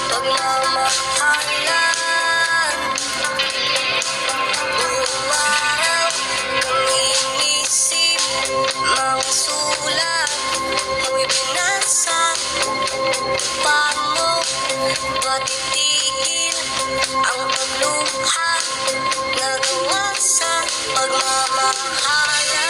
pagmamahalan. Buong araw, nangingisip, mga sulat mo'y binasa. Paano ba titigil ang pagluha na gawa sa pagmamahal?